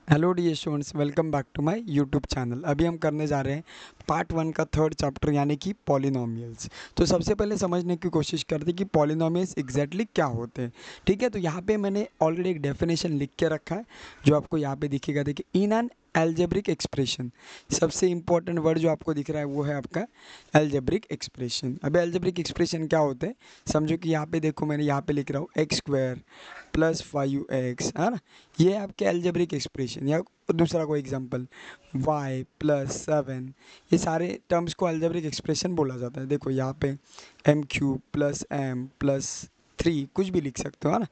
Hello dear students, welcome back to my YouTube channel. अभी हम करने जा रहे हैं पार्ट 1 का थर्ड चैप्टर यानी कि पॉलिनोमियल्स। तो सबसे पहले समझने की कोशिश करते हैं कि पॉलिनोमियल्स एग्जैक्टली क्या होते हैं। ठीक है, तो यहाँ पे मैंने ऑलरेडी एक डेफिनेशन लिख के रखा है जो आपको यहाँ पे दिखेगा। देखिए, इन एन एल्जेब्रिक एक्सप्रेशन, सबसे इंपॉर्टेंट वर्ड जो आपको दिख रहा है वो है आपका एल्जेब्रिक एक्सप्रेशन। अब एल्जेब्रिक एक्सप्रेशन क्या होते हैं समझो कि यहाँ पे देखो, मैंने यहाँ पे लिख रहा हूँ एक्स स्क्वायर प्लस 5x, है ना। ये है आपके एल्जेब्रिक एक्सप्रेशन। या दूसरा कोई एग्जांपल y प्लस 7, ये सारे टर्म्स को एल्जेब्रिक एक्सप्रेशन बोला जाता है। देखो यहाँ पे m cube plus m plus 3 कुछ भी लिख सकते हो, है ना।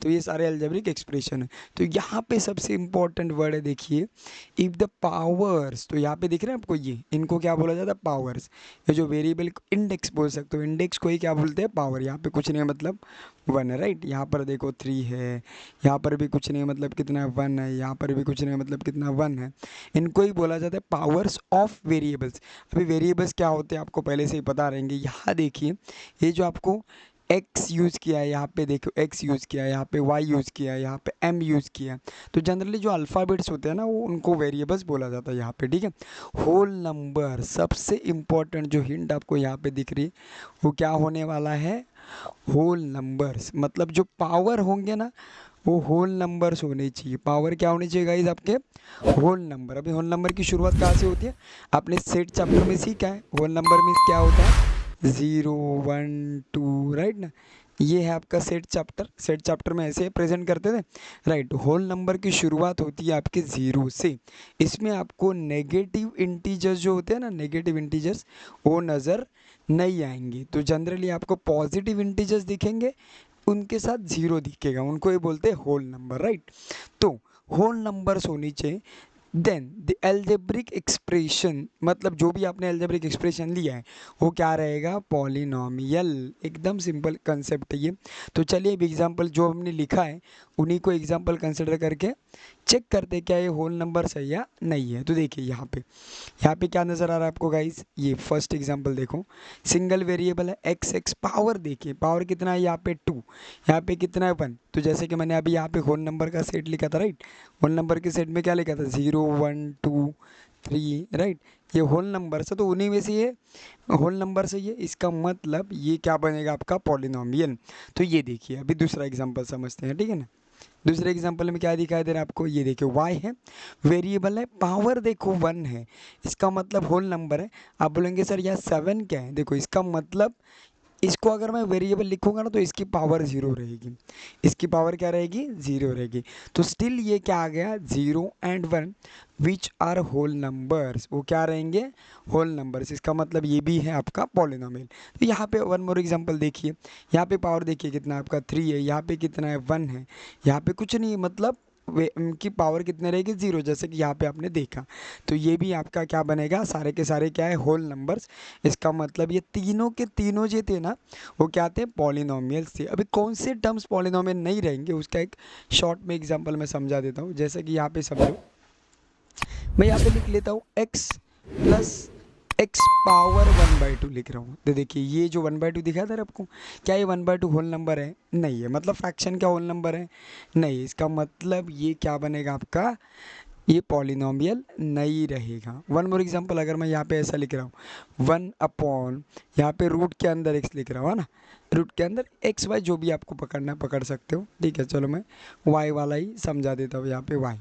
तो ये सारे एल्जेब्रिक एक्सप्रेशन है। तो यहाँ पे सबसे इंपॉर्टेंट वर्ड है, देखिए, इफ़ द पावर्स। तो यहाँ पे दिख रहे हैं आपको, ये इनको क्या बोला जाता है, पावर्स। ये जो वेरिएबल इंडेक्स बोल सकते हो, इंडेक्स को ही क्या बोलते हैं, पावर। यहाँ पे कुछ नहीं है मतलब 1 है, राइट। यहाँ पर देखो 3 है, यहाँ पर भी कुछ नहीं है मतलब कितना है 1 है, यहाँ पर भी कुछ नहीं है मतलब कितना 1 है। इनको ही बोला जाता है पावर्स ऑफ वेरिएबल्स। अभी वेरिएबल्स क्या होते हैं आपको पहले से ही पता रहेंगे। यहाँ देखिए, ये जो आपको एक्स यूज़ किया है, यहाँ पे देखो एक्स यूज़ किया है, यहाँ पे वाई यूज़ किया है, यहाँ पे एम यूज़ किया है। तो जनरली जो अल्फ़ाबेट्स होते हैं ना, वो उनको वेरिएबल्स बोला जाता है यहाँ पे, ठीक है। होल नंबर, सबसे इम्पोर्टेंट जो हिंट आपको यहाँ पे दिख रही है वो क्या होने वाला है, होल नंबर्स। मतलब जो पावर होंगे ना, वो होल नंबर्स होने चाहिए। पावर क्या होनी चाहिए गाइस, आपके होल नंबर। अभी होल नंबर की शुरुआत कहाँ से होती है, आपने सेट चैप्टर में सीखा है। होल नंबर मीन्स क्या होता है, 0 1 2, राइट ना। ये है आपका सेट चैप्टर। सेट चैप्टर में ऐसे प्रेजेंट करते थे, राइट। होल नंबर की शुरुआत होती है आपके 0 से। इसमें आपको नेगेटिव इंटीजर्स जो होते हैं ना, नेगेटिव इंटीजर्स, वो नज़र नहीं आएंगे। तो जनरली आपको पॉजिटिव इंटीजर्स दिखेंगे, उनके साथ जीरो दिखेगा, उनको ये बोलते हैं होल नंबर, राइट। तो होल नंबर्स होनी चाहिए। देन द एल्जेब्रिक एक्सप्रेशन, मतलब जो भी आपने एल्जेब्रिक एक्सप्रेशन लिया है वो क्या रहेगा, पॉलिनोमियल। एकदम सिंपल कंसेप्ट है ये। तो चलिए अब एग्जांपल जो हमने लिखा है उन्हीं को एग्जांपल कंसिडर करके चेक करते क्या ये होल नंबर सही या नहीं है। तो देखिए यहाँ पे क्या नज़र आ रहा है आपको गाइस, ये फर्स्ट एग्जांपल देखो। सिंगल वेरिएबल है एक्स एक्स, पावर देखिए, पावर कितना है यहाँ पे 2, यहाँ पे कितना है 1। तो जैसे कि मैंने अभी यहाँ पे होल नंबर का सेट लिखा था, राइट। होल नंबर के सेट में क्या लिखा था, 0 1 2 3, राइट। ये होल नंबर से, तो उन्हीं में से ये होल नंबर से ये, इसका मतलब ये क्या बनेगा आपका पॉलिनोमियल। तो ये देखिए, अभी दूसरा एग्जांपल समझते हैं, ठीक है ना। दूसरे एग्जांपल में क्या दिखाई दे रहा है आपको, ये देखिए y है, वेरिएबल है, पावर देखो 1 है, इसका मतलब होल नंबर है। आप बोलेंगे सर यहाँ 7 क्या है, देखो इसका मतलब इसको अगर मैं वेरिएबल लिखूंगा ना तो इसकी पावर 0 रहेगी, इसकी पावर क्या रहेगी, 0 रहेगी। तो स्टिल ये क्या आ गया, 0 and 1 which are whole numbers, वो क्या रहेंगे, होल नंबर्स। इसका मतलब ये भी है आपका पॉलिनोमियल। तो यहाँ पे वन मोर एग्जांपल देखिए, यहाँ पे पावर देखिए कितना है आपका 3 है, यहाँ पे कितना है 1 है, यहाँ पे कुछ नहीं, मतलब वे उनकी पावर कितने रहेगी, 0, जैसे कि यहाँ पे आपने देखा। तो ये भी आपका क्या बनेगा, सारे के सारे क्या है, होल नंबर्स। इसका मतलब ये तीनों के तीनों जो थे ना, वो क्या थे, पॉलिनोमियल्स थे। अभी कौन से टर्म्स पॉलिनोमियल नहीं रहेंगे उसका एक शॉर्ट में एग्जांपल मैं समझा देता हूँ। जैसे कि यहाँ पे समझो, मैं यहाँ पे लिख लेता हूँ एक्स प्लस एक्स पावर 1/2 लिख रहा हूँ। तो देखिए ये जो 1/2 दिखा था आपको, क्या ये 1/2 होल नंबर है, नहीं है। मतलब फ्रैक्शन क्या होल नंबर है, नहीं। इसका मतलब ये क्या बनेगा आपका, ये पॉलिनोमियल नहीं रहेगा। वन मोर एग्जांपल, अगर मैं यहाँ पे ऐसा लिख रहा हूँ 1/, यहाँ पे रूट के अंदर x लिख रहा हूँ, है ना। रूट के अंदर एक्स वाई जो भी आपको पकड़ना है पकड़ सकते हो, ठीक है। चलो मैं y वाला ही समझा देता हूँ, यहाँ पे y।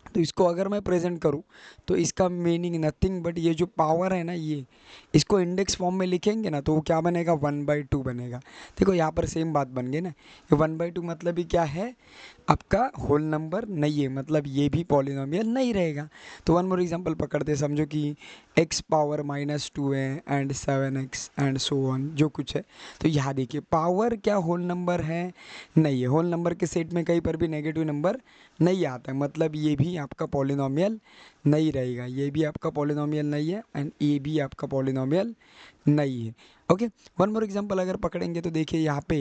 तो इसको अगर मैं प्रेजेंट करूँ तो इसका मीनिंग नथिंग बट ये जो पावर है ना, ये इसको इंडेक्स फॉर्म में लिखेंगे ना तो वो क्या बनेगा, 1/2 बनेगा। देखो यहाँ पर सेम बात बन गई ना, ये 1/2 मतलब ही क्या है, आपका होल नंबर नहीं है, मतलब ये भी पॉलिनोमियल नहीं रहेगा। तो वन मोर एग्जांपल पकड़ते, समझो कि x पावर -2 है and 7x and so on, जो कुछ है। तो यहाँ देखिए पावर क्या होल नंबर है, नहीं है। होल नंबर के सेट में कहीं पर भी नेगेटिव नंबर नहीं आता है, मतलब ये भी आपका पॉलिनोमियल नहीं रहेगा। ये भी आपका पॉलिनोमियल नहीं है एंड ये भी आपका पॉलिनोमियल नहीं है। ओके, वन मोर एग्जांपल अगर पकड़ेंगे तो देखिए यहाँ पे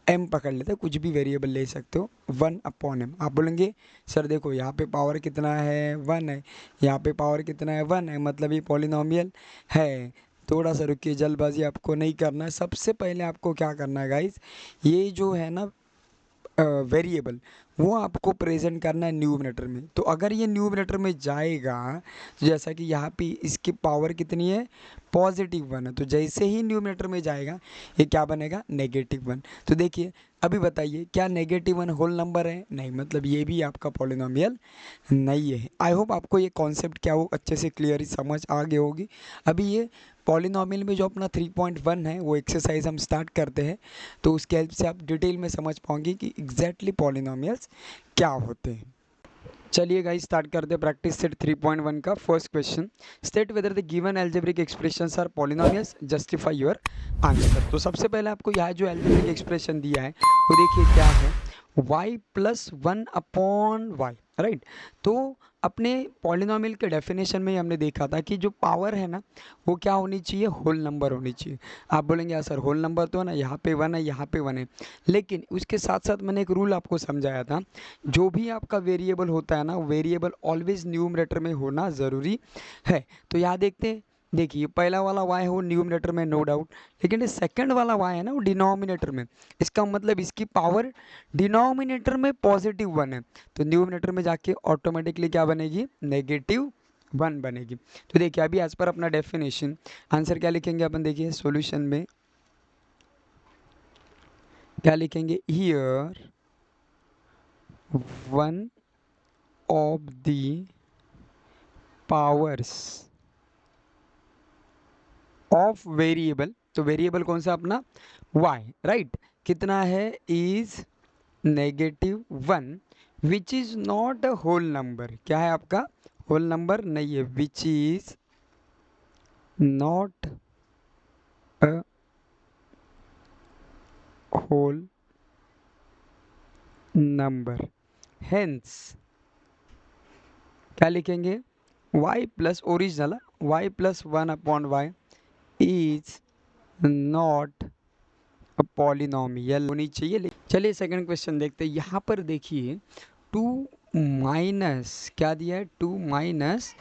m पकड़ लेते हैं, कुछ भी वेरिएबल ले सकते हो, 1/m। आप बोलेंगे सर देखो यहाँ पे पावर कितना है, 1 है, यहाँ पे पावर कितना है, 1 है, मतलब ये पॉलिनोमियल है। थोड़ा सा रुकिए, जल्दबाजी आपको नहीं करना है। सबसे पहले आपको क्या करना है गाइस, ये जो है ना वेरिएबल, वो आपको प्रेजेंट करना है न्यूमरेटर में। तो अगर ये न्यूमरेटर में जाएगा, तो जैसा कि यहाँ पे इसकी पावर कितनी है, +1 है, तो जैसे ही न्यूमरेटर में जाएगा ये क्या बनेगा, -1। तो देखिए अभी बताइए, क्या -1 होल नंबर है, नहीं, मतलब ये भी आपका पॉलिनोमियल नहीं है। आई होप आपको ये कॉन्सेप्ट क्या वो अच्छे से क्लियर समझ आ गई होगी। अभी ये पॉलिनोमियल में जो अपना 3.1 है वो एक्सरसाइज हम स्टार्ट करते हैं, तो उसके हेल्प से आप डिटेल में समझ पाओगे कि एग्जैक्टली पॉलिनोमियल्स क्या होते हैं। चलिए गाइस स्टार्ट करते हैं प्रैक्टिस सेट 3.1 का first question. State whether the given algebraic expressions are polynomials, justify your answer. तो सबसे पहले आपको यहाँ जो एल्जेब्रिक एक्सप्रेशन दिया है वो देखिए क्या है, y+1/y, राइट। तो अपने पॉलिनोमियल के डेफिनेशन में ही हमने देखा था कि जो पावर है ना वो क्या होनी चाहिए, होल नंबर होनी चाहिए। आप बोलेंगे यार सर होल नंबर तो है ना, यहाँ पे 1 है, यहाँ पे 1 है, लेकिन उसके साथ साथ मैंने एक रूल आपको समझाया था, जो भी आपका वेरिएबल होता है ना, वेरिएबल ऑलवेज न्यूमरेटर में होना ज़रूरी है। तो यहाँ देखते हैं, देखिए पहला वाला y है वो न्यूमरेटर में, नो डाउट, लेकिन ये सेकंड वाला y है ना वो डिनोमिनेटर में। इसका मतलब इसकी पावर डिनोमिनेटर में +1 है, तो न्यूमरेटर में जाके ऑटोमेटिकली क्या बनेगी, -1 बनेगी। तो देखिए अभी एज पर अपना डेफिनेशन आंसर क्या लिखेंगे अपन, देखिए सॉल्यूशन में क्या लिखेंगे, here one of the powers of variable, तो वेरिएबल कौन सा अपना y, राइट, कितना है, is -1, which is not a whole number, क्या है आपका होल नंबर नहीं है, which is not a whole number, hence क्या लिखेंगे, y plus original y+1/y is not polynomial होनी चाहिए। चलिए सेकंड क्वेश्चन देखते हैं। यहाँ पर देखिए 2 माइनस क्या दिया है, 2 माइनस,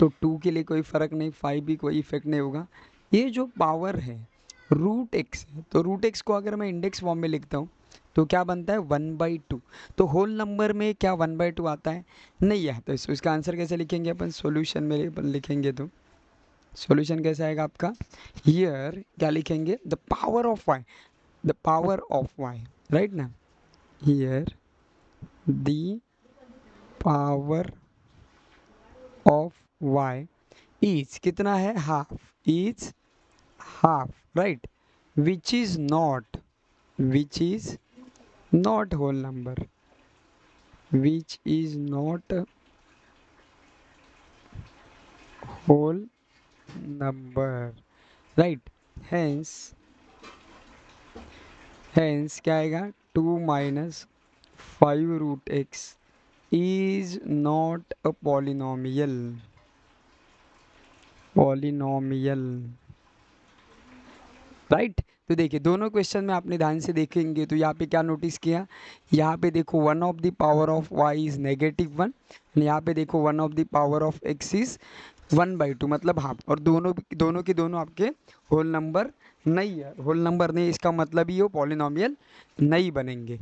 तो 2 के लिए कोई फ़र्क नहीं, 5 भी कोई इफेक्ट नहीं होगा। ये जो पावर है √x है, तो √x को अगर मैं इंडेक्स फॉर्म में लिखता हूँ तो क्या बनता है, 1/2। तो होल नंबर में क्या 1/2 आता है, नहीं आता। तो इसका आंसर कैसे लिखेंगे अपन, सॉल्यूशन में अपन लिखेंगे तो सॉल्यूशन कैसे आएगा आपका, हियर क्या लिखेंगे, the power of y, the power of y, right ना, here the power of y is कितना है, half, is half, right, which is not, which is not whole number, which is not whole number, right, hence hence क्या आएगा, 2 minus 5√x is not a polynomial, right. तो देखिए दोनों question में आपने ध्यान से देखेंगे तो यहाँ पे क्या नोटिस किया, यहाँ पे देखो 1 of the power of y is -1, यहाँ पे देखो 1 of the power of x is 1/2, मतलब हाफ, और दोनों के दोनों आपके होल नंबर नहीं है, होल नंबर नहीं, इसका मतलब ही वो पॉलिनोमियल नहीं बनेंगे।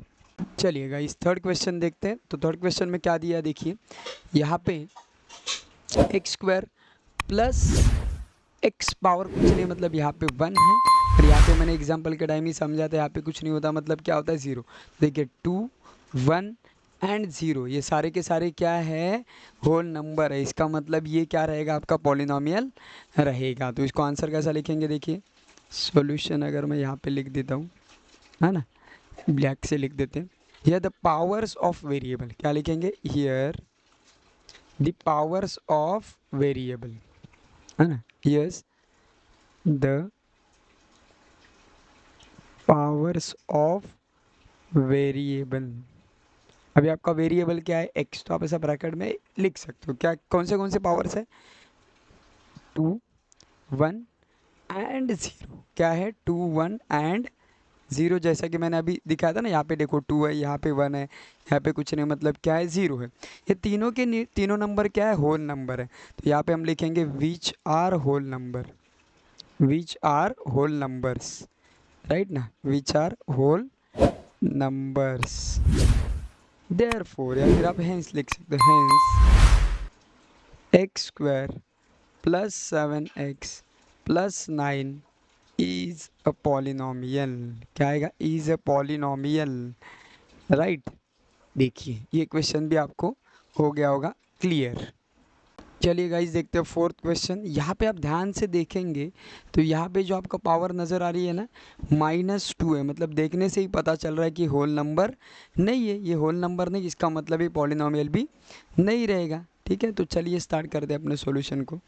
चलिएगा इस थर्ड क्वेश्चन देखते हैं। तो थर्ड क्वेश्चन में क्या दिया है, देखिए यहाँ पे x² प्लस x पावर कुछ नहीं, मतलब यहाँ पे 1 है, और यहाँ पे मैंने एग्जांपल के टाइम ही समझा था यहाँ पे कुछ नहीं होता, मतलब क्या होता है 0। देखिए 2 1 एंड 0 ये सारे के सारे क्या है, होल नंबर है, इसका मतलब ये क्या रहेगा, आपका पॉलिनोमियल रहेगा। तो इसको आंसर कैसा लिखेंगे, देखिए सॉल्यूशन अगर मैं यहाँ पे लिख देता हूँ, है ना, ब्लैक से लिख देते हैं, here the powers of variable, क्या लिखेंगे, here the powers of variable, है ना, yes the powers of variable. अभी आपका वेरिएबल क्या है, x, तो आप ऐसा ब्रैकेट में लिख सकते हो, क्या कौन से पावर्स है, 2 1 एंड 0, क्या है 2 1 एंड 0, जैसा कि मैंने अभी दिखाया था ना, यहाँ पे देखो 2 है, यहाँ पे 1 है, यहाँ पे कुछ नहीं, मतलब क्या है 0 है। ये तीनों नंबर क्या है, होल नंबर है। तो यहाँ पे हम लिखेंगे which are whole number, which are whole numbers, right ना, which are whole numbers. Therefore या फिर आप हेंस लिख सकते हो, hence x square plus 7x plus 9 is a polynomial. क्या आएगा? Is a polynomial, right. देखिए ये क्वेश्चन भी आपको हो गया होगा क्लियर। चलिए गाइस देखते हैं फोर्थ क्वेश्चन। यहाँ पे आप ध्यान से देखेंगे तो यहाँ पे जो आपका पावर नज़र आ रही है ना, -2 है। मतलब देखने से ही पता चल रहा है कि होल नंबर नहीं है, ये होल नंबर नहीं, इसका मतलब ये पॉलिनोमियल भी नहीं रहेगा। ठीक है, तो चलिए स्टार्ट करते हैं अपने सॉल्यूशन को।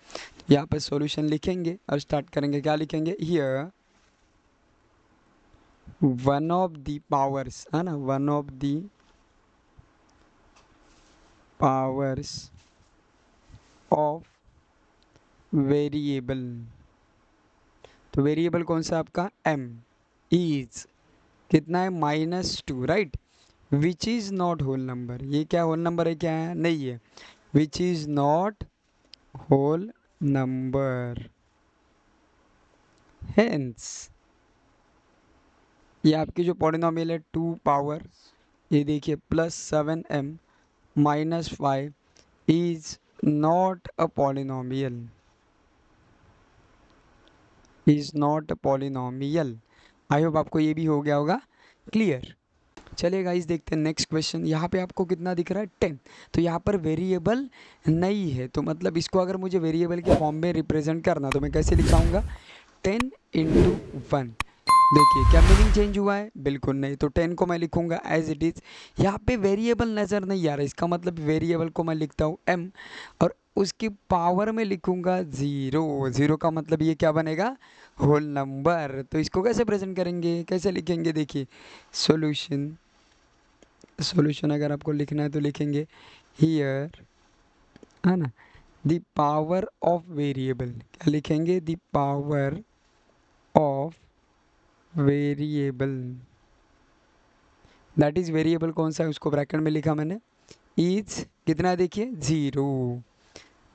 यहाँ पे सॉल्यूशन लिखेंगे और स्टार्ट करेंगे। क्या लिखेंगे? Here one of the powers, है ना, one of the powers of variable. तो वेरिएबल कौन सा आपका? m इज कितना है? -2, right. Which is not whole number. ये क्या होल नंबर है? क्या है? नहीं है। Which is not whole number, hence ये आपकी जो पॉलिनोमियल है 2 पावर, ये देखिए +7m -5 is not a polynomial, is not a polynomial. I hope आपको ये भी हो गया होगा क्लियर। चलिए गाइस देखते हैं नेक्स्ट क्वेश्चन। यहाँ पे आपको कितना दिख रहा है? 10। तो यहाँ पर वेरिएबल नहीं है, तो मतलब इसको अगर मुझे वेरिएबल के फॉर्म में रिप्रेजेंट करना तो मैं कैसे लिखाऊंगा? 10 × 1। देखिए क्या मीनिंग चेंज हुआ है? बिल्कुल नहीं। तो 10 को मैं लिखूंगा एज इट इज़। यहाँ पे वेरिएबल नज़र नहीं आ रहा, इसका मतलब वेरिएबल को मैं लिखता हूँ m और उसकी पावर में लिखूंगा 0। 0 का मतलब ये क्या बनेगा? Whole number. तो इसको कैसे प्रेजेंट करेंगे, कैसे लिखेंगे? देखिए सॉल्यूशन, सॉल्यूशन अगर आपको लिखना है तो लिखेंगे हियर, है ना, द पावर ऑफ वेरिएबल। क्या लिखेंगे? The power of variable, that is variable कौन सा है उसको ब्रैकेट में लिखा मैंने, इज कितना है? देखिए 0।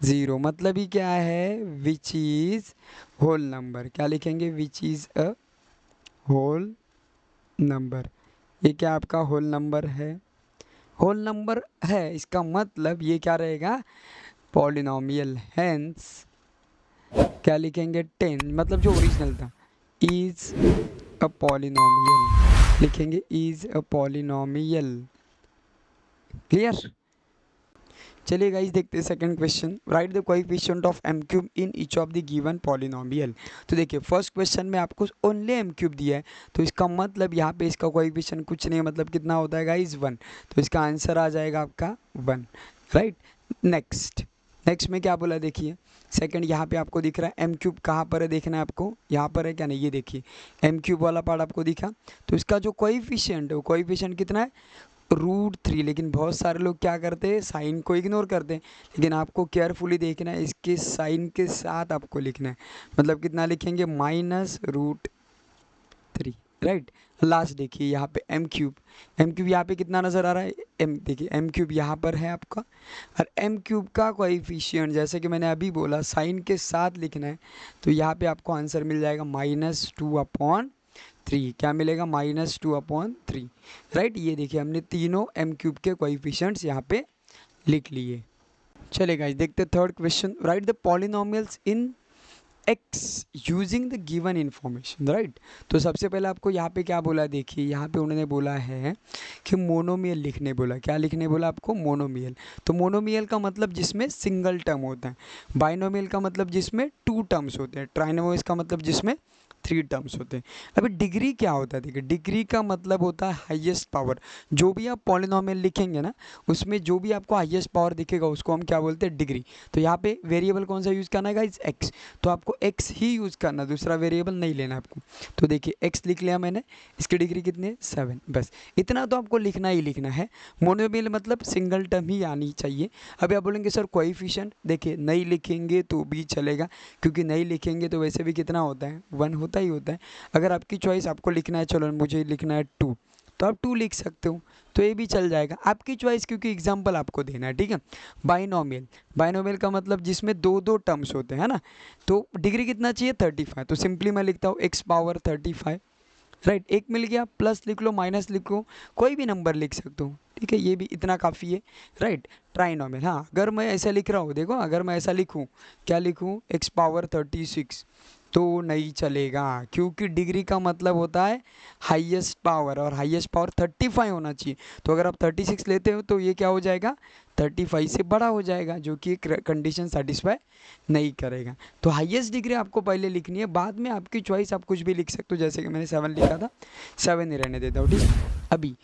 0 मतलब ही क्या है? Which is whole number. क्या लिखेंगे? Which is a whole number. ये क्या आपका होल नंबर है? होल नंबर है, इसका मतलब ये क्या रहेगा? पॉलिनोमियल। हेंस क्या लिखेंगे? 10 मतलब जो ओरिजिनल था, इज अ पॉलिनोमियल। लिखेंगे इज अ पॉलिनोमियल। क्लियर। चलिए गाइस देखते हैं second question. Right the coefficient of m cube in each of the given polynomial. तो देखिए फर्स्ट क्वेश्चन में आपको ओनली m क्यूब दिया है, तो इसका मतलब यहाँ पे इसका कोएफिशिएंट कुछ नहीं है, मतलब कितना होता है गाइस? 1। तो इसका आंसर आ जाएगा आपका 1, राइट। नेक्स्ट, नेक्स्ट में क्या बोला? देखिए सेकंड यहाँ पे आपको दिख रहा है m क्यूब कहाँ पर है, देखना है आपको, यहाँ पर है क्या? नहीं, ये देखिए m क्यूब वाला पार्ट आपको दिखा, तो इसका जो कोएफिशिएंट है वो कोएफिशिएंट कितना है? √3। लेकिन बहुत सारे लोग क्या करते हैं? साइन को इग्नोर करते हैं, लेकिन आपको केयरफुली देखना है, इसके साइन के साथ आपको लिखना है। मतलब कितना लिखेंगे? -√3, राइट। लास्ट देखिए यहाँ पे m क्यूब, m क्यूब यहाँ पे कितना नज़र आ रहा है? m, देखिए m क्यूब यहाँ पर है आपका, और m क्यूब का कोएफिशिएंट जैसे कि मैंने अभी बोला साइन के साथ लिखना है, तो यहाँ पे आपको आंसर मिल जाएगा -2/3। क्या मिलेगा? -2/3, राइट। ये देखिए हमने तीनों m क्यूब के कोएफिशिएंट्स यहाँ पे लिख लिए। चलिए गाइस देखते हैं third question. Right the polynomials in x using the given information, right. तो सबसे पहले आपको यहाँ पे क्या बोला? देखिए यहाँ पे उन्होंने बोला है कि मोनोमियल लिखने बोला। क्या लिखने बोला आपको? मोनोमियल। तो मोनोमियल का मतलब जिसमें सिंगल टर्म होता है, बाइनोमियल का मतलब जिसमें 2 टर्म्स होते हैं, ट्राइनोमियल का मतलब जिसमें 3 टर्म्स होते हैं। अभी डिग्री क्या होता है? देखिए डिग्री का मतलब होता है हाईएस्ट पावर। जो भी आप पॉलिनोमियल लिखेंगे ना, उसमें जो भी आपको हाईएस्ट पावर दिखेगा उसको हम क्या बोलते हैं? डिग्री। तो यहाँ पे वेरिएबल कौन सा यूज़ करना है गाइस? एक्स। तो आपको x ही यूज़ करना, दूसरा वेरिएबल नहीं लेना आपको। तो देखिए x लिख लिया मैंने, इसकी डिग्री कितनी है? 7। बस इतना तो आपको लिखना ही लिखना है। मोनोमियल मतलब सिंगल टर्म ही आनी चाहिए। अभी आप बोलेंगे सर कोएफिशिएंट, देखिए नहीं लिखेंगे तो भी चलेगा, क्योंकि नहीं लिखेंगे तो वैसे भी कितना होता है? 1 होता ही होता है। अगर आपकी चॉइस, आपको लिखना है, चलो मुझे लिखना है 2, तो आप 2 लिख सकते हो, तो ये भी चल जाएगा, आपकी चॉइस, क्योंकि एग्जाम्पल आपको देना है, ठीक है। बाइनोमियल, बाइनोमियल का मतलब जिसमें 2 टर्म्स होते हैं ना, तो डिग्री कितना चाहिए? 35। तो सिंपली मैं लिखता हूँ x पावर 35, राइट। एक मिल गया, प्लस लिख लो, माइनस लिखो, कोई भी नंबर लिख सकते हो, ठीक है, ये भी इतना काफ़ी है, राइट। ट्राइनोमियल, हाँ, अगर मैं ऐसा लिख रहा हूँ, देखो अगर मैं ऐसा लिखूँ, क्या लिखूँ, एक्स पावर 36, तो नहीं चलेगा, क्योंकि डिग्री का मतलब होता है हाईएस्ट पावर, और हाईएस्ट पावर 35 होना चाहिए। तो अगर आप 36 लेते हो तो ये क्या हो जाएगा, 35 से बड़ा हो जाएगा, जो कि एक कंडीशन सेटिस्फाई नहीं करेगा। तो हाईएस्ट डिग्री आपको पहले लिखनी है, बाद में आपकी चॉइस, आप कुछ भी लिख सकते हो, जैसे कि मैंने 7 लिखा था, 7 ही रहने देता हूँ, ठीक है। अभी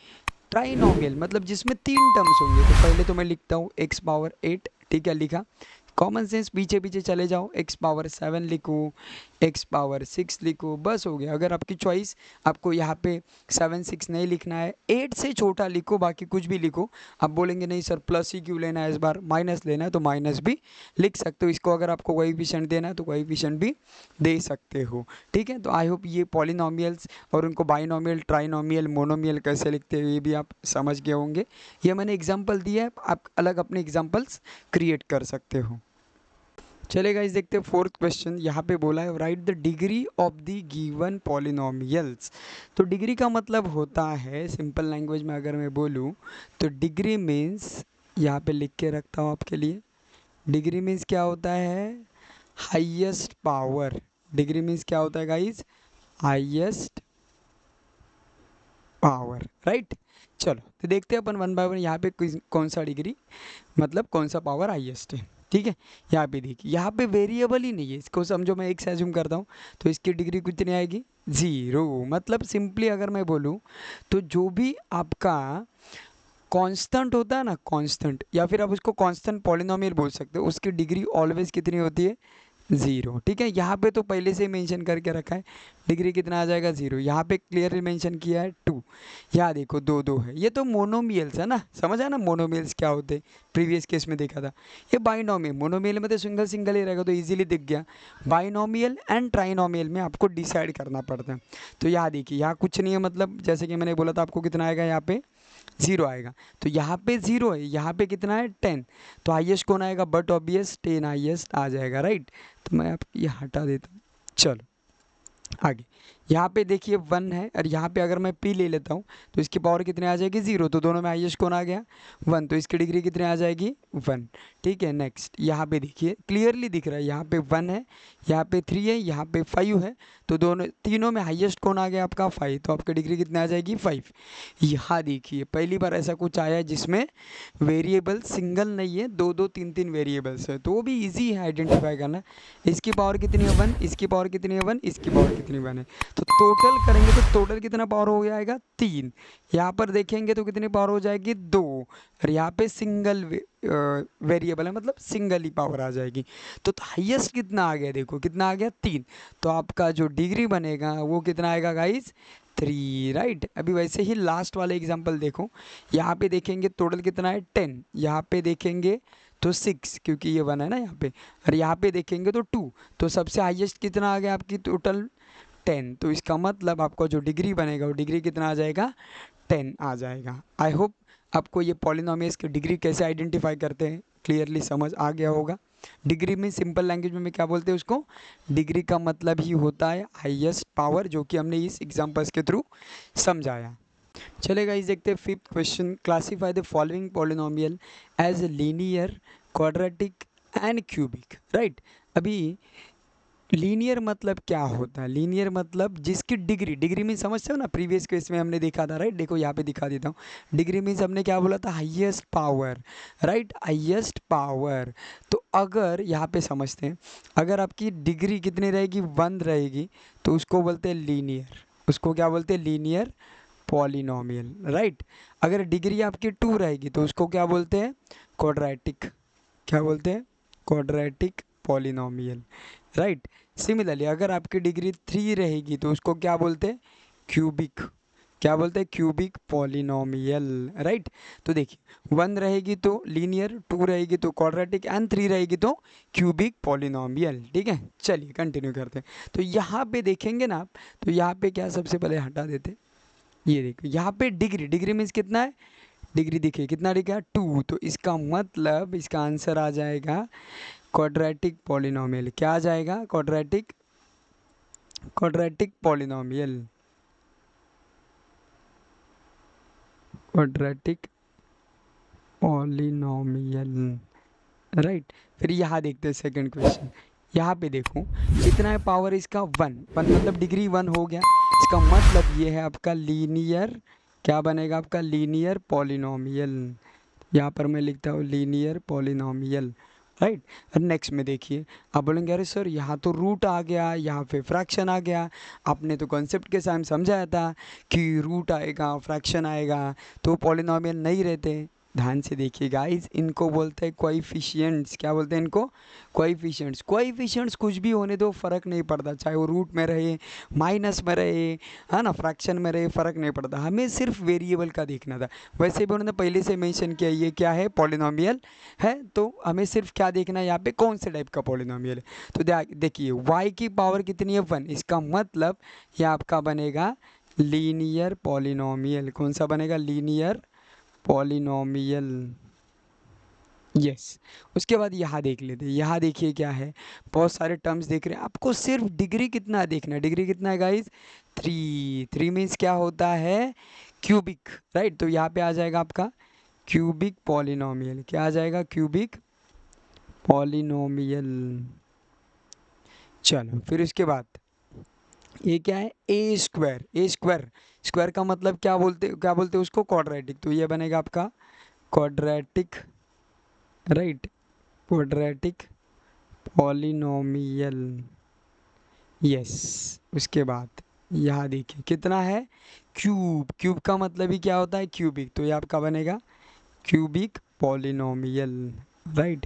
ट्राइनोमियल मतलब जिसमें 3 टर्म्स होंगे, तो पहले तो मैं लिखता हूँ एक्स पावर 8, ठीक है, लिखा। कॉमन सेंस पीछे पीछे चले जाओ, एक्स पावर 7 लिखो, एक्स पावर 6 लिखो, बस हो गया। अगर आपकी चॉइस, आपको यहाँ पे 7 6 नहीं लिखना है, 8 से छोटा लिखो, बाकी कुछ भी लिखो। आप बोलेंगे नहीं सर प्लस ही क्यों लेना है, इस बार माइनस लेना है, तो माइनस भी लिख सकते हो। इसको अगर आपको कोएफिशिएंट देना है तो कोएफिशिएंट भी दे सकते हो, ठीक है। तो आई होप ये पॉलिनोमियल्स और उनको बाइनोमियल, ट्राइनोमियल, मोनोमियल कैसे लिखते हैं ये भी आप समझ गए होंगे। ये मैंने एग्जाम्पल दिया है, आप अलग अपने एग्जाम्पल्स क्रिएट कर सकते हो। चले गाइस देखते हैं फोर्थ क्वेश्चन। यहाँ पे बोला है right the degree of the given polynomials. तो डिग्री का मतलब होता है, सिंपल लैंग्वेज में अगर मैं बोलूँ तो डिग्री मीन्स, यहाँ पे लिख के रखता हूँ आपके लिए, डिग्री मीन्स क्या होता है, हाईएस्ट पावर। डिग्री मीन्स क्या होता है गाइस, हाईएस्ट पावर, राइट। चलो तो देखते हैं अपन वन बाय वन, यहाँ पे कौन सा डिग्री, मतलब कौन सा पावर हाईएस्ट है, ठीक है। यहाँ पे देखिए, यहाँ पे वेरिएबल ही नहीं है, इसको समझो मैं एक से अज्यूम करता हूँ, तो इसकी डिग्री कितनी आएगी, 0। मतलब सिंपली अगर मैं बोलूँ तो जो भी आपका कांस्टेंट होता है ना, कांस्टेंट, या फिर आप उसको कांस्टेंट पॉलिनोमियल बोल सकते हो, उसकी डिग्री ऑलवेज कितनी होती है, 0, ठीक है। यहाँ पे तो पहले से मेंशन करके रखा है, डिग्री कितना आ जाएगा, 0। यहाँ पे क्लियरली मेंशन किया है 2। यहाँ देखो 2 2 है, ये तो मोनोमियल्स है ना, समझ आया ना मोनोमियल्स क्या होते हैं, प्रीवियस केस में देखा था। ये बाइनोमियल, मोनोमियल में तो सिंगल सिंगल ही रहेगा, तो इजीली दिख गया। बाइनोमियल एंड ट्राइनोमियल में आपको डिसाइड करना पड़ता है। तो यहाँ देखिए, यहाँ कुछ नहीं है, मतलब जैसे कि मैंने बोला था आपको, कितना आएगा, यहाँ पे 0 आएगा। तो यहाँ पे 0 है, यहाँ पे कितना है, 10। तो हाईएस्ट कौन आएगा, बट ऑब्वियस 10 हाईएस्ट आ जाएगा, राइट। तो मैं आप ये हटा देता हूँ। चलो आगे, यहाँ पे देखिए 1 है, और यहाँ पे अगर मैं p ले लेता हूँ तो इसकी पावर कितनी आ जाएगी, 0। तो दोनों में हाईएस्ट कौन आ गया, 1, तो इसकी डिग्री कितनी आ जाएगी, 1, ठीक है। नेक्स्ट यहाँ पे देखिए क्लियरली दिख रहा है, यहाँ पे 1 है, यहाँ पे 3 है, यहाँ पे 5 है, तो दोनों तीनों में हाईएस्ट कौन आ गया आपका, 5, तो आपकी डिग्री कितनी आ जाएगी, 5। यहाँ देखिए पहली बार ऐसा कुछ आया है जिसमें वेरिएबल सिंगल नहीं है, 2 2 3 3 वेरिएबल्स है, तो वो भी ईजी है आइडेंटिफाई करना। इसकी पावर कितनी है, 1, इसकी पावर कितनी है, 1, इसकी पावर कितनी, 1 है। तो टोटल करेंगे तो टोटल कितना पावर हो जाएगा, 3। यहाँ पर देखेंगे तो कितनी पावर हो जाएगी, 2, और यहाँ पे सिंगल वेरिएबल है, मतलब सिंगल ही पावर आ जाएगी। तो हाईएस्ट कितना आ गया, देखो कितना आ गया, 3। तो आपका जो डिग्री बनेगा वो कितना आएगा गाइस, 3, राइट। अभी वैसे ही लास्ट वाले एग्जाम्पल देखो, यहाँ पे देखेंगे टोटल कितना है, 10। यहाँ पे देखेंगे तो 6, क्योंकि ये 1 है ना यहाँ पे, और यहाँ पे देखेंगे तो 2। तो सबसे हाईएस्ट कितना आ गया आपकी, टोटल 10। तो इसका मतलब आपका जो डिग्री बनेगा वो डिग्री कितना आ जाएगा, 10 आ जाएगा। आई होप आपको ये पॉलिनोमियल्स की डिग्री कैसे आइडेंटिफाई करते हैं क्लियरली समझ आ गया होगा। डिग्री में सिंपल लैंग्वेज में क्या बोलते हैं उसको, डिग्री का मतलब ही होता है हाईएस्ट पावर, जो कि हमने इस एग्जांपल्स के थ्रू समझाया। चलेगा इस देखते हैं fifth question. Classify the following polynomial as linear, quadratic and cubic, right. अभी लीनियर मतलब क्या होता है, लीनियर मतलब जिसकी डिग्री, डिग्री मीन समझते हो ना, प्रीवियस केस में हमने देखा था, राइट। देखो यहाँ पे दिखा देता हूँ, डिग्री मीन्स हमने क्या बोला था, highest power, right, highest power. तो अगर यहाँ पे समझते हैं, अगर आपकी डिग्री कितनी रहेगी, 1 रहेगी, तो उसको बोलते हैं लीनियर, उसको क्या बोलते हैं, लीनियर पॉलिनोमियल, राइट। अगर डिग्री आपकी 2 रहेगी तो उसको क्या बोलते हैं, क्वाड्रेटिक, क्या बोलते हैं, क्वाड्रेटिक पॉलिनोमियल, राइट। सिमिलरली अगर आपकी डिग्री 3 रहेगी तो उसको क्या बोलते हैं, क्यूबिक, क्या बोलते हैं, क्यूबिक पॉलिनोमियल, राइट। तो देखिए 1 रहेगी तो लीनियर, 2 रहेगी तो क्वाड्रेटिक, एंड 3 रहेगी तो क्यूबिक पॉलिनोमियल, ठीक है। चलिए कंटिन्यू करते हैं। तो यहाँ पे देखेंगे ना आप, तो यहाँ पे क्या सबसे पहले हटा देते हैं, ये देखो यहाँ पे डिग्री, डिग्री मीन्स कितना है, डिग्री देखिए कितना लिखा, 2। तो इसका मतलब इसका आंसर आ जाएगा क्वाड्रेटिक पॉलिनोमियल। क्या आ जाएगा, quadratic, quadratic polynomial, quadratic polynomial, right. फिर यहाँ देखते हैं सेकंड क्वेश्चन। यहाँ पे देखो कितना है पावर इसका, वन। वन मतलब डिग्री वन हो गया। इसका मतलब ये है आपका लीनियर, क्या बनेगा आपका, लीनियर पॉलिनोमियल। यहाँ पर मैं लिखता हूँ लीनियर पॉलिनोमियल, राइट। और नेक्स्ट में देखिए, आप बोलेंगे अरे सर यहाँ तो रूट आ गया, यहाँ पे फ्रैक्शन आ गया। आपने तो कॉन्सेप्ट के साथ समझाया था कि रूट आएगा फ्रैक्शन आएगा तो पॉलिनोमियल नहीं रहते। ध्यान से देखिए गाइस, इनको बोलते हैं कोएफिशिएंट्स। क्या बोलते हैं इनको, कोएफिशिएंट्स। कोएफिशिएंट्स कुछ भी होने दो, फ़र्क नहीं पड़ता, चाहे वो रूट में रहे, माइनस में रहे, है ना, फ्रैक्शन में रहे, फ़र्क नहीं पड़ता, हमें सिर्फ वेरिएबल का देखना था। वैसे भी उन्होंने पहले से मेंशन किया ये क्या है, पॉलिनोमियल है, तो हमें सिर्फ क्या देखना है यहाँ पे, कौन से टाइप का पॉलिनोमियल है। तो देखिए y की पावर कितनी है, वन। इसका मतलब ये आपका बनेगा लीनियर पॉलिनोमियल। कौन सा बनेगा, लीनियर पॉलिनोमियल, यस। उसके बाद यहाँ देख लेते हैं। यहाँ देखिए क्या है, बहुत सारे टर्म्स देख रहे हैं, आपको सिर्फ डिग्री कितना देखना है। डिग्री कितना है गाइस, थ्री। थ्री मीन्स क्या होता है, क्यूबिक, राइट। तो यहाँ पे आ जाएगा आपका क्यूबिक पॉलिनोमियल। क्या आ जाएगा, क्यूबिक पॉलिनोमियल। चलो फिर उसके बाद ये क्या है, ए स्क्वायर। ए स्क्वायर, स्क्वायर का मतलब क्या बोलते हैं उसको, क्वाड्रेटिक। तो ये बनेगा आपका quadratic, right, quadratic polynomial, yes. उसके बाद यहाँ देखिए कितना है, क्यूब। क्यूब का मतलब ही क्या होता है, क्यूबिक। तो ये आपका बनेगा cubic polynomial, right,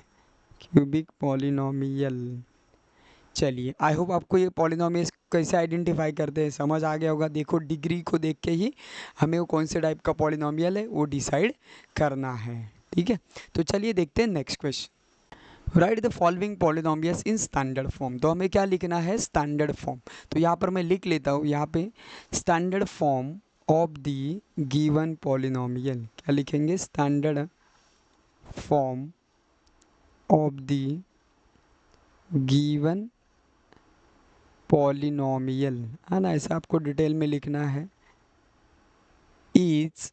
cubic polynomial. चलिए, आई होप आपको ये पॉलिनोमियल्स कैसे आइडेंटिफाई करते हैं समझ आ गया होगा। देखो डिग्री को देख के ही हमें वो कौन से टाइप का पॉलिनोमियल है वो डिसाइड करना है, ठीक है। तो चलिए देखते हैं next question. Right the following polynomials in standard form. तो हमें क्या लिखना है, स्टैंडर्ड फॉर्म। तो यहाँ पर मैं लिख लेता हूँ, यहाँ पे standard form of the given polynomial. क्या लिखेंगे, standard form of the given polynomial, है ना, ऐसा आपको डिटेल में लिखना है। इज,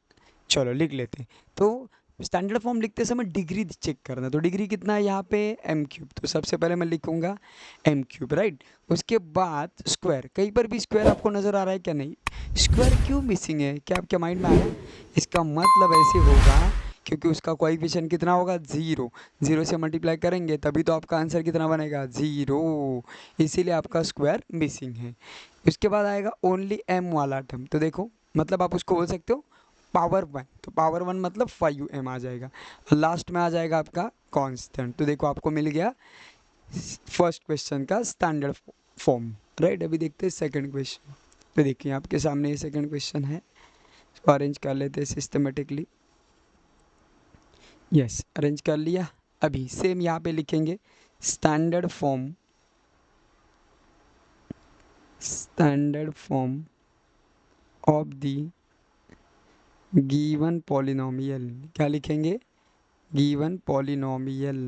चलो लिख लेते हैं। तो स्टैंडर्ड फॉर्म लिखते समय डिग्री चेक करना। तो डिग्री कितना है यहाँ पे, एम क्यूब। तो सबसे पहले मैं लिखूंगा एम क्यूब, राइट। उसके बाद स्क्वायर, कहीं पर भी स्क्वायर आपको नज़र आ रहा है क्या, नहीं। स्क्वायर क्यों मिसिंग है, क्या आपके माइंड में आ रहा है, इसका मतलब ऐसे होगा क्योंकि उसका कोएफिशिएंट कितना होगा, ज़ीरो। ज़ीरो से मल्टीप्लाई करेंगे तभी तो आपका आंसर कितना बनेगा, ज़ीरो। इसीलिए आपका स्क्वायर मिसिंग है। उसके बाद आएगा ओनली एम वाला टर्म। तो देखो मतलब आप उसको बोल सकते हो पावर वन। तो पावर वन मतलब 5m आ जाएगा। लास्ट में आ जाएगा आपका कांस्टेंट। तो देखो आपको मिल गया फर्स्ट क्वेश्चन का स्टैंडर्ड फॉर्म, राइट। अभी देखते हैं सेकंड क्वेश्चन। तो देखिए आपके सामने ये सेकंड क्वेश्चन है, इसको अरेंज कर लेते हैं सिस्टमेटिकली। यस, अरेंज कर लिया। अभी सेम यहाँ पे लिखेंगे standard form, standard form of the given polynomial. क्या लिखेंगे, गिवन पॉलिनोमियल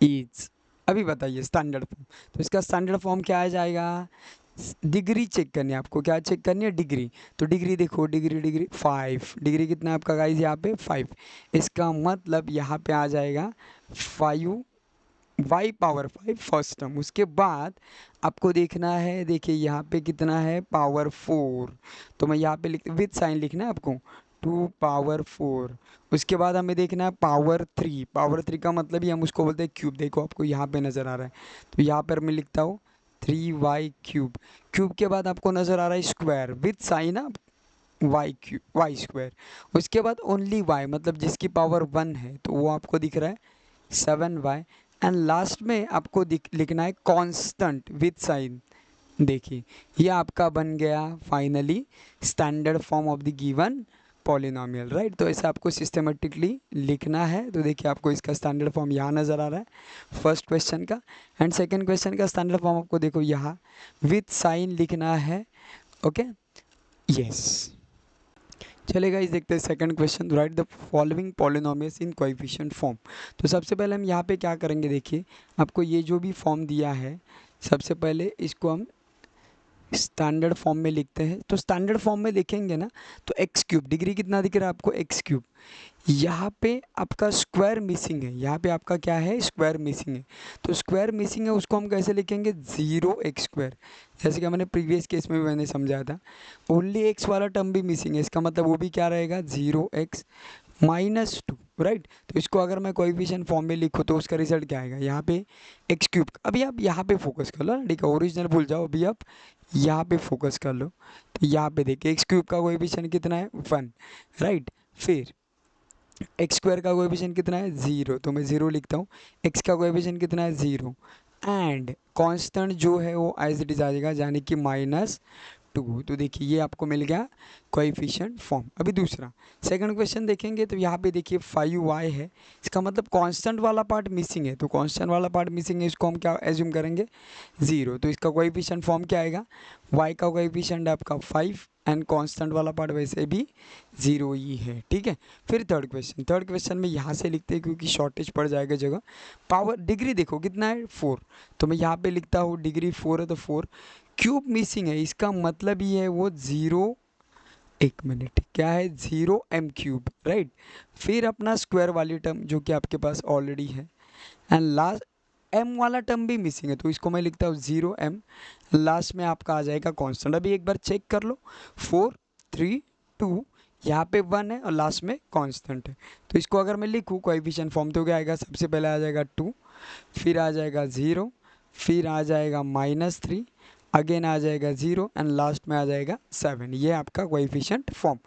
इज। अभी बताइए स्टैंडर्ड फॉर्म। तो इसका स्टैंडर्ड फॉर्म क्या आ जाएगा, डिग्री चेक करनी है आपको। क्या चेक करनी है, डिग्री। तो डिग्री देखो, डिग्री डिग्री 5। डिग्री कितना है आपका गाइस यहाँ पे, 5। इसका मतलब यहाँ पे आ जाएगा 5 y पावर 5 फर्स्ट टर्म। उसके बाद आपको देखना है, देखिए यहाँ पे कितना है, पावर 4। तो मैं यहाँ पे लिख, विद साइन लिखना है आपको, 2 पावर 4। उसके बाद हमें देखना है पावर 3। पावर 3 का मतलब ही हम उसको बोलते हैं क्यूब। देखो आपको यहाँ पे नज़र आ रहा है, तो यहाँ पर मैं लिखता हूँ 3y क्यूब। क्यूब के बाद आपको नज़र आ रहा है स्क्वायर विद साइन आप वाई क्यूब, वाई स्क्वायर। उसके बाद ओनली वाई मतलब जिसकी पावर 1 है, तो वो आपको दिख रहा है 7y। एंड लास्ट में आपको लिखना है कांस्टेंट विद साइन। देखिए ये आपका बन गया finally standard form of the given polynomial, right. तो ऐसे आपको सिस्टमेटिकली लिखना है। तो देखिए आपको इसका स्टैंडर्ड फॉर्म यहाँ नज़र आ रहा है फर्स्ट क्वेश्चन का। एंड सेकंड क्वेश्चन का स्टैंडर्ड फॉर्म आपको देखो यहाँ विथ साइन लिखना है, ओके, यस। चलेगा, इस देखते हैं second question. Right the following polynomials in coefficient form. तो सबसे पहले हम यहाँ पे क्या करेंगे, देखिए आपको ये जो भी फॉर्म दिया है सबसे पहले इसको हम स्टैंडर्ड फॉर्म में लिखते हैं। तो स्टैंडर्ड फॉर्म में लिखेंगे ना तो एक्स क्यूब, डिग्री कितना दिख रहा है आपको, एक्स क्यूब। यहाँ पे आपका स्क्वायर मिसिंग है, यहाँ पे आपका क्या है, स्क्वायर मिसिंग है। तो स्क्वायर मिसिंग है उसको हम कैसे लिखेंगे, 0x²। जैसे कि मैंने प्रीवियस केस में भी मैंने समझाया था, ओनली एक्स वाला टर्म भी मिसिंग है, इसका मतलब वो भी क्या रहेगा, 0x-2, राइट। तो इसको अगर मैं कोएफिशिएंट फॉर्म में लिखूँ तो उसका रिजल्ट क्या आएगा, यहाँ पे एक्स क्यूब। अभी आप यहाँ पे फोकस कर लो ना, ठीक है, ओरिजिनल भूल जाओ, अभी आप यहाँ पे फोकस कर लो। तो यहाँ पे देखिए एक्स क्यूब का कोएफिशिएंट कितना है, 1, राइट। फिर एक्स स्क्वायर का कोएफिशिएंट कितना है, 0, तो मैं 0 लिखता हूँ। एक्स का कोएफिशिएंट कितना है, 0। एंड कांस्टेंट जो है वो एज इट इज आ जाएगा, यानी कि -2। तो देखिए ये आपको मिल गया कोएफिशिएंट फॉर्म। अभी दूसरा सेकंड क्वेश्चन देखेंगे तो यहाँ पे देखिए 5y है, इसका मतलब कांस्टेंट वाला पार्ट मिसिंग है। तो कांस्टेंट वाला पार्ट मिसिंग है, इसको हम क्या एज्यूम करेंगे, 0। तो इसका कोएफिशिएंट फॉर्म क्या आएगा, y का कोएफिशिएंट आपका 5 एंड कांस्टेंट वाला पार्ट वैसे भी 0 ही है, ठीक है। फिर थर्ड क्वेश्चन में यहाँ से लिखते हैं क्योंकि शॉर्टेज पड़ जाएगा जगह। पावर डिग्री देखो कितना है, 4। तो मैं यहाँ पे लिखता हूँ डिग्री 4 है तो 4। क्यूब मिसिंग है, इसका मतलब ये है वो 0, 1 मिनट, क्या है, 0m³, राइट। फिर अपना स्क्वायर वाली टर्म जो कि आपके पास ऑलरेडी है, एंड लास्ट m वाला टर्म भी मिसिंग है, तो इसको मैं लिखता हूँ 0m। लास्ट में आपका आ जाएगा कांस्टेंट। अभी एक बार चेक कर लो, 4, 3, 2, यहाँ पे 1 है और लास्ट में कांस्टेंट है। तो इसको अगर मैं लिखूँ कोएफिशिएंट फॉर्म तो क्या आएगा, सबसे पहले आ जाएगा 2, फिर आ जाएगा 0, फिर आ जाएगा -3, अगेन आ जाएगा 0 एंड लास्ट में आ जाएगा 7। ये आपका कोएफिशिएंट फॉर्म।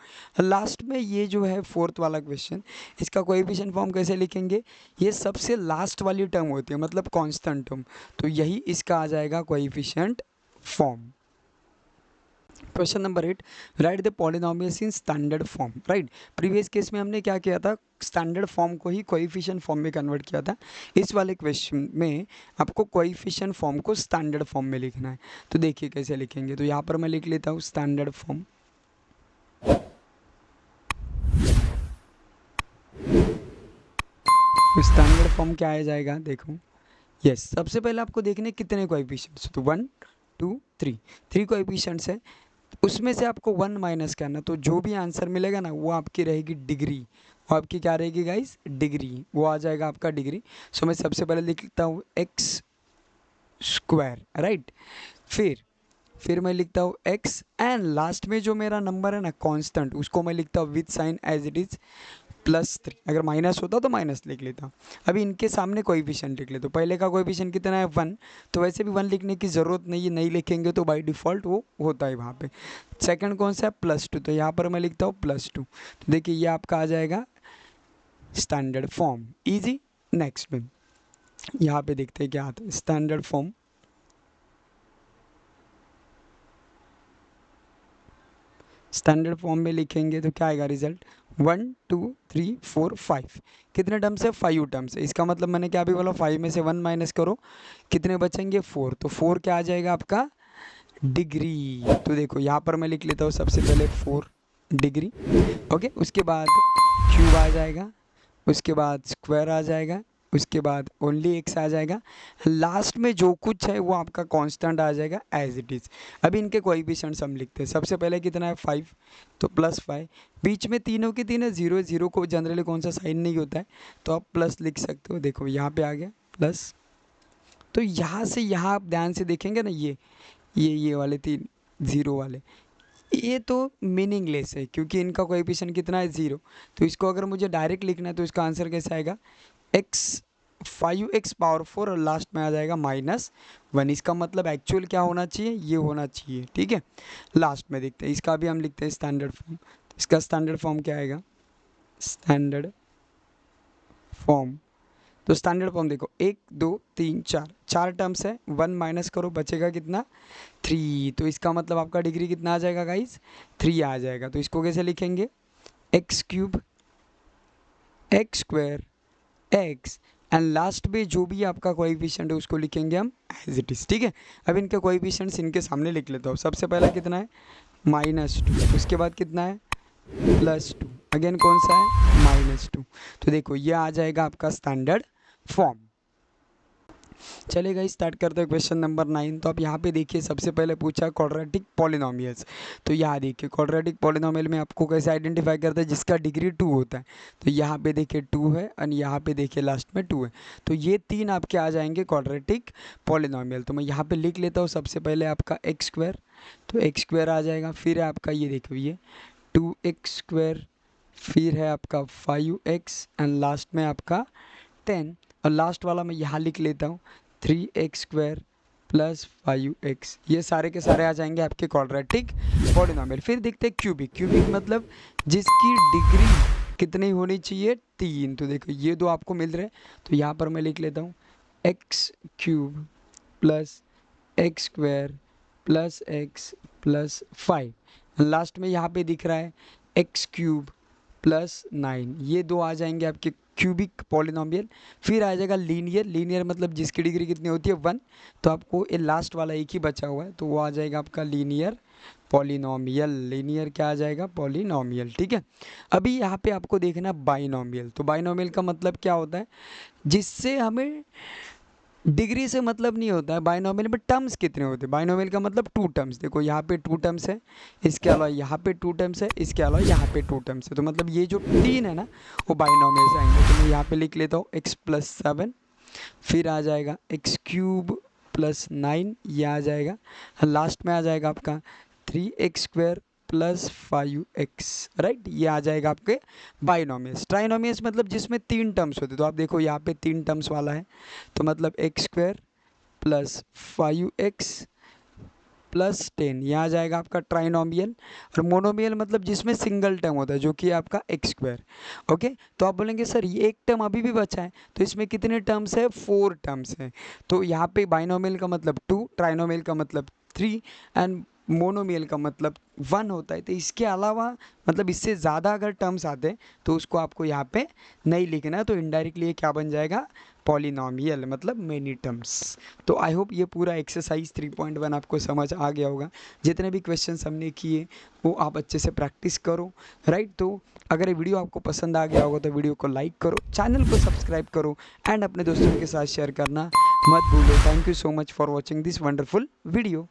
लास्ट में ये जो है फोर्थ वाला क्वेश्चन, इसका कोएफिशिएंट फॉर्म कैसे लिखेंगे, ये सबसे लास्ट वाली टर्म होती है, मतलब कांस्टेंट टर्म, तो यही इसका आ जाएगा coefficient form. Question number 8, right the polynomials in standard form, right. Previous case में हमने क्या किया था, स्टैंडर्ड फॉर्म को ही कोएफिशिएंट फॉर्म में कन्वर्ट किया था। इस वाले क्वेश्चन में आपको कोएफिशिएंट फॉर्म को स्टैंडर्ड फॉर्म में लिखना है। तो देखिए कैसे लिखेंगे, तो यहाँ पर मैं लिख लेता हूँ स्टैंडर्ड फॉर्म। स्टैंडर्ड फॉर्म क्या आ जाएगा, देखो, यस, सबसे पहले आपको देखने कितने कोएफिशिएंट्स, तो 1, 2, 3 कोएफिशिएंट्स है, उसमें से आपको 1 माइनस करना, तो जो भी आंसर मिलेगा ना वो आपकी रहेगी डिग्री। वो आपकी क्या रहेगी गाइस, डिग्री, वो आ जाएगा आपका डिग्री। सो मैं सबसे पहले लिखता हूँ x², राइट। फिर मैं लिखता हूँ x एंड लास्ट में जो मेरा नंबर है ना कांस्टेंट, उसको मैं लिखता हूँ with sign as it is +3। अगर माइनस होता तो माइनस लिख लेता। अभी इनके सामने कोएफिशिएंट लिख ले, तो पहले का कोएफिशिएंट कितना है, 1, तो वैसे भी 1 लिखने की ज़रूरत नहीं है, नहीं लिखेंगे तो बाय डिफ़ॉल्ट वो होता है वहाँ पे। सेकंड कौन सा है, +2, तो यहाँ पर मैं लिखता हूँ +2। तो देखिए ये आपका आ जाएगा स्टैंडर्ड फॉर्म, ईजी। नेक्स्ट में यहाँ पे देखते हैं क्या आता है, स्टैंडर्ड फॉर्म। स्टैंडर्ड फॉर्म में लिखेंगे तो क्या आएगा रिजल्ट, 1, 2, 3, 4, 5। कितने टर्म्स है, 5 टर्म्स है। इसका मतलब मैंने क्या भी बोला, 5 में से 1 माइनस करो, कितने बचेंगे, 4। तो 4 क्या आ जाएगा आपका, डिग्री। तो देखो यहाँ पर मैं लिख लेता हूँ सबसे पहले 4 डिग्री, ओके। उसके बाद क्यूब आ जाएगा, उसके बाद स्क्वायर आ जाएगा, उसके बाद ओनली एक्स आ जाएगा, लास्ट में जो कुछ है वो आपका कांस्टेंट आ जाएगा एज इट इज़। अभी इनके कोएफिशिएंट्स हम लिखते हैं। सबसे पहले कितना है, 5, तो +5, बीच में तीनों के तीन है, 0 0 को जनरली कौन सा साइन नहीं होता है, तो आप प्लस लिख सकते हो। देखो यहाँ पे आ गया प्लस। तो यहाँ से यहाँ आप ध्यान से देखेंगे ना, ये वाले 3 0 वाले, ये तो मीनिंगलेस है क्योंकि इनका कोएफिशिएंट कितना है, 0। तो इसको अगर मुझे डायरेक्ट लिखना है तो इसका आंसर कैसे आएगा, x 5x⁴ और लास्ट में आ जाएगा -1। इसका मतलब एक्चुअल क्या होना चाहिए, ये होना चाहिए, ठीक है। लास्ट में देखते हैं, इसका भी हम लिखते हैं स्टैंडर्ड फॉर्म। इसका स्टैंडर्ड फॉर्म क्या आएगा, स्टैंडर्ड फॉर्म। तो स्टैंडर्ड फॉर्म देखो, 1, 2, 3, 4 टर्म्स है, 1 माइनस करो, बचेगा कितना, 3। तो इसका मतलब आपका डिग्री कितना आ जाएगा गाइस, 3 आ जाएगा। तो इसको कैसे लिखेंगे, x³ x² x and last में जो भी आपका कोएफिशिएंट है उसको लिखेंगे हम एज इट इज़, ठीक है। अब इनके कोएफिशिएंट्स इनके सामने लिख लेता हूँ। सबसे पहला कितना है, -2, उसके बाद कितना है, +2, अगेन कौन सा है, -2। तो देखो ये आ जाएगा आपका स्टैंडर्ड फॉर्म। चलिए गाइस स्टार्ट करते हैं क्वेश्चन नंबर 9। तो आप यहाँ पे देखिए सबसे पहले पूछा क्वाड्रेटिक पॉलिनोमियल्स। तो यहाँ देखिए क्वाड्रेटिक पॉलिनोमियल में आपको कैसे आइडेंटिफाई करते हैं, जिसका डिग्री 2 होता है। तो यहाँ पे देखिए 2 है और यहाँ पे देखिए लास्ट में 2 है। तो ये 3 आपके आ जाएंगे क्वाड्रेटिक पॉलिनोमियल। तो मैं यहाँ पे लिख लेता हूँ सबसे पहले आपका एक्स स्क्वायर, तो एक्स स्क्वायर आ जाएगा। फिर है आपका ये देखो ये 2x², फिर है आपका 5x एंड लास्ट में आपका 10। और लास्ट वाला मैं यहाँ लिख लेता हूँ 3x² प्लस 5x। ये सारे के सारे आ जाएंगे आपके क्वाड्रेटिक पॉलिनोमियल। फिर देखते हैं क्यूबिक। क्यूबिक मतलब जिसकी डिग्री कितनी होनी चाहिए, 3। तो देखो ये दो आपको मिल रहे हैं, तो यहाँ पर मैं लिख लेता हूँ x³ plus x² plus x plus 5। Last में यहाँ पे दिख रहा है x³ प्लस 9। ये दो आ जाएंगे आपके क्यूबिक पॉलिनोमियल। फिर आ जाएगा लीनियर। लीनियर मतलब जिसकी डिग्री कितनी होती है, 1। तो आपको ये लास्ट वाला एक ही बचा हुआ है, तो वो आ जाएगा आपका लीनियर पॉलिनोमियल। लीनियर क्या आ जाएगा, पॉलिनोमियल। ठीक है। अभी यहाँ पे आपको देखना बाइनोमियल। तो बाइनोमियल का मतलब क्या होता है, जिससे हमें डिग्री से मतलब नहीं होता है। बाइनोमियल में टर्म्स कितने होते हैं, बाइनोमियल का मतलब 2 टर्म्स। देखो यहाँ पे 2 टर्म्स है, इसके अलावा यहाँ पे 2 टर्म्स है, इसके अलावा यहाँ पे 2 टर्म्स है। तो मतलब ये जो 3 है ना, वो बाइनोमियल से आएंगे। तो मैं यहाँ पे लिख लेता हूँ x+7, फिर आ जाएगा x³ प्लस 9, ये आ जाएगा। लास्ट में आ जाएगा आपका 3x² प्लस 5x, राइट। ये आ जाएगा आपके बाइनोमियल्स। ट्राइनोमियल्स मतलब जिसमें 3 टर्म्स होते। तो आप देखो यहाँ पे 3 टर्म्स वाला है, तो मतलब x² प्लस 5x प्लस 10, यह आ जाएगा आपका ट्राइनोमियल। और मोनोमियल मतलब जिसमें सिंगल टर्म होता है, जो कि आपका x²। ओके। तो आप बोलेंगे सर ये एक टर्म अभी भी बचा है, तो इसमें कितने टर्म्स है, 4 टर्म्स हैं। तो यहाँ पे बाइनोमियल का मतलब 2, ट्राइनोमियल का मतलब 3 एंड मोनोमियल का मतलब 1 होता है। तो इसके अलावा मतलब इससे ज़्यादा अगर टर्म्स आते हैं तो उसको आपको यहाँ पे नहीं लिखना है। तो इनडायरेक्टली ये क्या बन जाएगा, पॉलिनोमियल मतलब मेनी टर्म्स। तो आई होप ये पूरा एक्सरसाइज 3.1 आपको समझ आ गया होगा। जितने भी क्वेश्चंस हमने किए वो आप अच्छे से प्रैक्टिस करो, राइट। तो अगर ये वीडियो आपको पसंद आ गया होगा तो वीडियो को लाइक करो, चैनल को सब्सक्राइब करो एंड अपने दोस्तों के साथ शेयर करना मत भूलो। Thank you so much for watching this wonderful video.